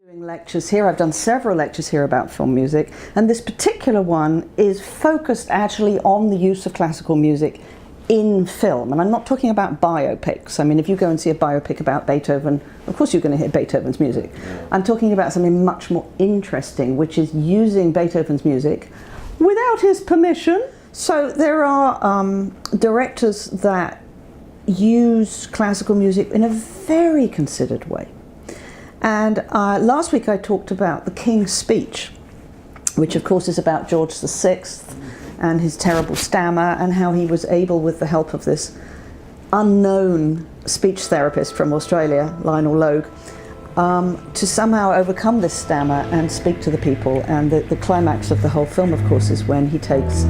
Doing lectures here. I've done several lectures here about film music, and this particular one is focused actually on the use of classical music in film. And I'm not talking about biopics. I mean, if you go and see a biopic about Beethoven, of course you're going to hear Beethoven's music. Yeah. I'm talking about something much more interesting, which is using Beethoven's music without his permission. So there are directors that use classical music in a very considered way. And last week I talked about the King's Speech, which of course is about George VI and his terrible stammer, and how he was able, with the help of this unknown speech therapist from Australia, Lionel Logue, to somehow overcome this stammer and speak to the people. And the climax of the whole film, of course, is when he takes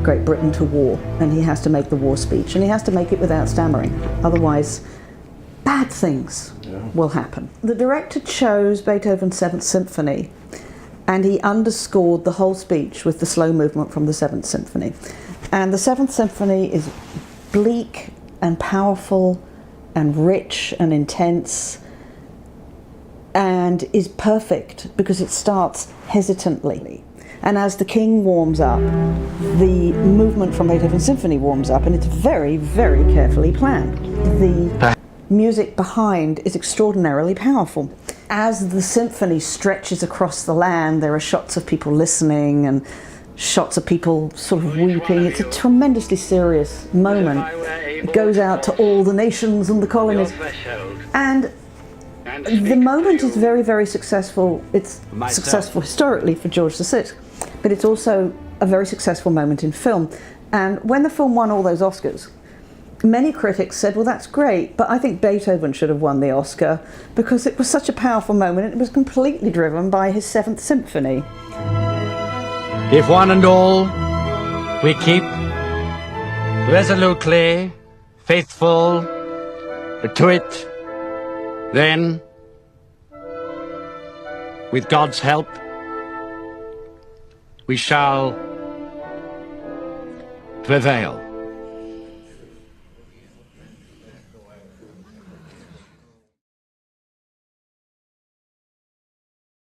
Great Britain to war, and he has to make the war speech, and he has to make it without stammering. Otherwise, bad things will happen. The director chose Beethoven's Seventh Symphony, and he underscored the whole speech with the slow movement from the Seventh Symphony. And the Seventh Symphony is bleak and powerful and rich and intense, and is perfect because it starts hesitantly. And as the king warms up, the movement from Beethoven's symphony warms up, and it's very, very carefully planned. The music behind is extraordinarily powerful. As the symphony stretches across the land, there are shots of people listening and shots of people sort of weeping. It's a tremendously serious moment. It goes out to all the nations and the colonies. And the moment is very, very successful. It's successful historically for George VI, but it's also a very successful moment in film. And when the film won all those Oscars, many critics said, well, that's great, but I think Beethoven should have won the Oscar because it was such a powerful moment and it was completely driven by his Seventh Symphony. If one and all we keep resolutely faithful to it, then, with God's help, we shall prevail.